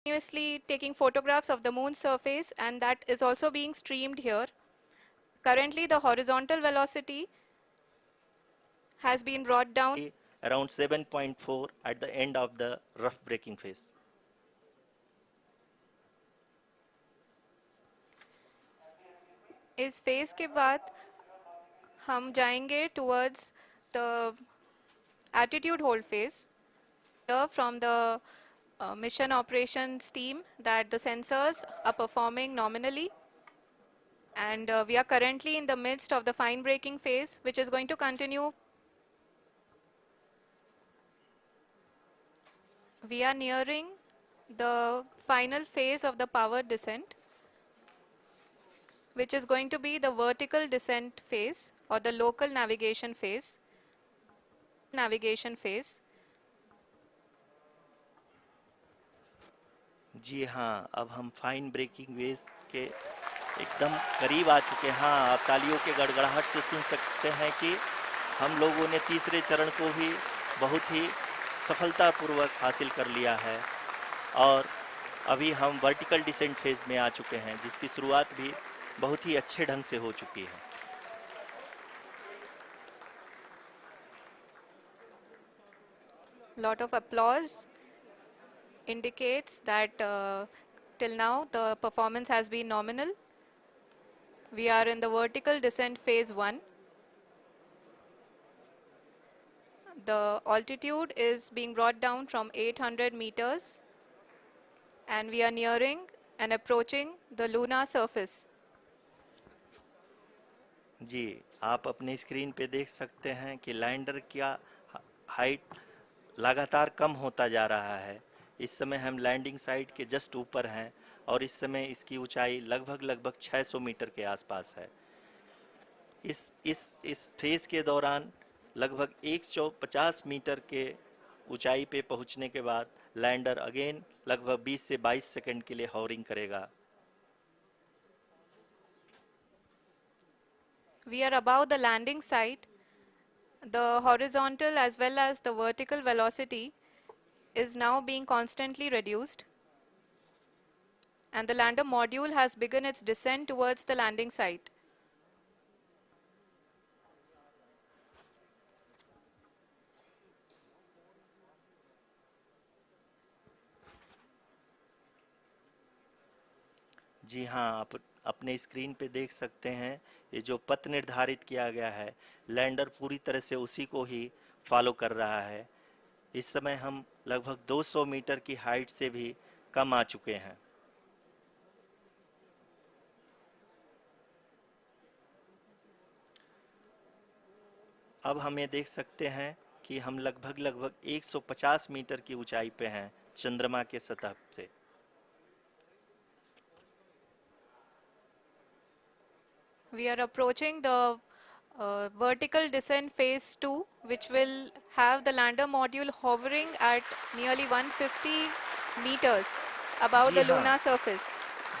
Continuously taking photographs of the moon surface, and that is also being streamed here. Currently, the horizontal velocity has been brought down around 7.4 at the end of the rough braking phase. इस phase के बाद हम जाएंगे towards the attitude hold phase. From the mission operations team that the sensors are performing nominally, and we are currently in the midst of the fine braking phase, which is going to continue. We are nearing the final phase of the power descent, which is going to be the vertical descent phase or the local navigation phase. जी हाँ, अब हम fine breaking veg के एकदम करीब आ चुके हैं। हाँ, आप तालियों के गड़गड़ाहट से सुन सकते हैं कि हम लोगों ने तीसरे चरण को भी बहुत ही सफलतापूर्वक हासिल कर लिया है और अभी हम वर्टिकल डिसेंट फेज में आ चुके हैं, जिसकी शुरुआत भी बहुत ही अच्छे ढंग से हो चुकी है। Lot of applause indicates that till now the performance has been nominal. We are in the vertical descent phase 1. The altitude is being brought down from 800 meters, and we are nearing and approaching the lunar surface. जी, आप अपनी screen पे देख सकते हैं कि lander का height लगातार कम होता जा रहा है। इस समय हम लैंडिंग साइट के जस्ट ऊपर हैं और इस समय इसकी ऊंचाई लगभग 600 मीटर के आसपास है। इस फेज के दौरान लगभग 150 मीटर के ऊंचाई पे पहुंचने के बाद लैंडर अगेन लगभग 20 से 22 सेकंड के लिए हॉवरिंग करेगा। We are above the landing site. The horizontal as well as the vertical velocity is now being constantly reduced, and the lander module has begun its descent towards the landing site. जी हाँ, आप अपने screen पे देख सकते हैं ये जो पथ निर्धारित किया गया है, लैंडर पूरी तरह से उसी को ही फॉलो कर रहा है। इस समय हम लगभग 200 मीटर की हाइट से भी कम आ चुके हैं। अब हम ये देख सकते हैं कि हम लगभग 150 मीटर की ऊंचाई पे हैं चंद्रमा के सतह से। We are approaching the vertical descent phase 2, which will have the lander module hovering at nearly 150 meters above ji the हाँ, lunar surface.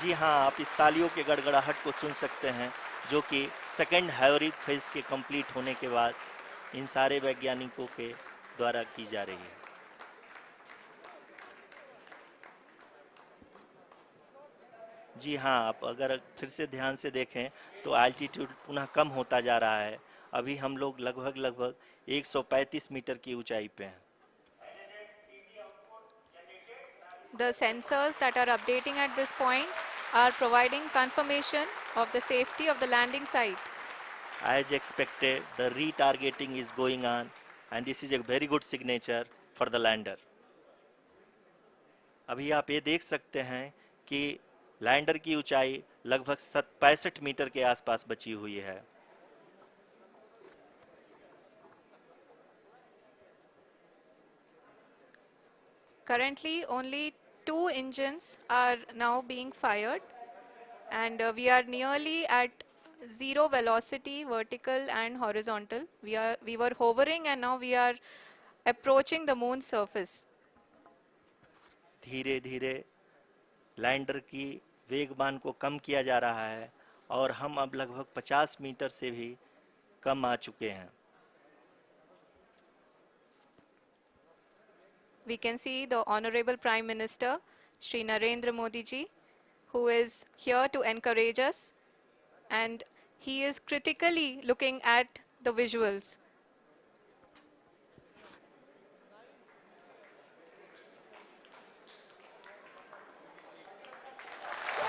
जी हाँ, आप इस तालियों के गड़गड़ाहट को सुन सकते हैं, जो कि सेकंड हैवरिक फेज के कंप्लीट होने के बाद इन सारे वैज्ञानिकों के द्वारा की जा रही है। जी हाँ, आप अगर फिर से ध्यान से देखें तो एल्टीट्यूड पुनः कम होता जा रहा है। अभी हम लोग लगभग 135 मीटर की ऊंचाई पे हैं। The sensors that are updating at this point are providing confirmation of the safety of the landing site. As expected, the retargeting is going on and this is a very good signature for the lander. अभी आप ये देख सकते हैं कि lander की ऊंचाई लगभग 65 मीटर के आसपास बची हुई है। Currently, only 2 engines are now being fired, and we are nearly at zero velocity, vertical and horizontal. We were hovering, and now we are approaching the moon's surface. धीरे धीरे लैंडर की वेगमान को कम किया जा रहा है और हम अब लगभग 50 मीटर से भी कम आ चुके हैं। We can see the Honorable Prime Minister Shri Narendra Modi ji, who is here to encourage us, and he is critically looking at the visuals.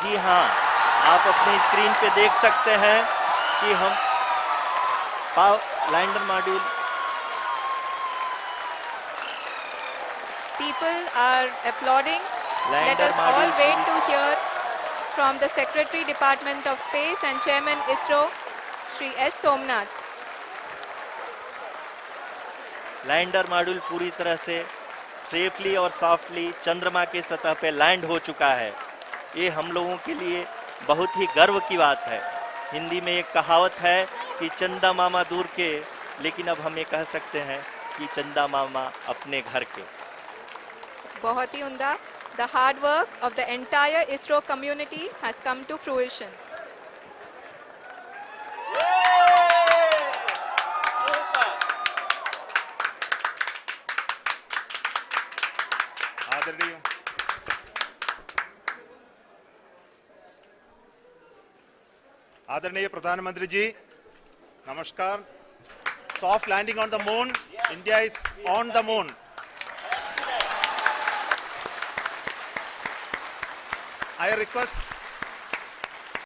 जी हाँ, आप अपनी स्क्रीन पे देख सकते हैं कि हम lander module People are applauding. Let lander us all module wait to hear from the Secretary Department of Space and Chairman ISRO, Shri S. Somnath. Lander module पूरी तरह से सेफली और सॉफ्टली चंद्रमा के सतह पे लैंड हो चुका है। ये हम लोगों के लिए बहुत ही गर्व की बात है। हिंदी में एक कहावत है कि चंदा मामा दूर के, लेकिन अब हम ये कह सकते हैं कि चंदा मामा अपने घर के। बहुत ही उम्दा. The hard work of the entire ISRO community has come to fruition. आदरणीय आदरणीय प्रधानमंत्री जी, नमस्कार. Soft landing on the moon. India is on the moon. I request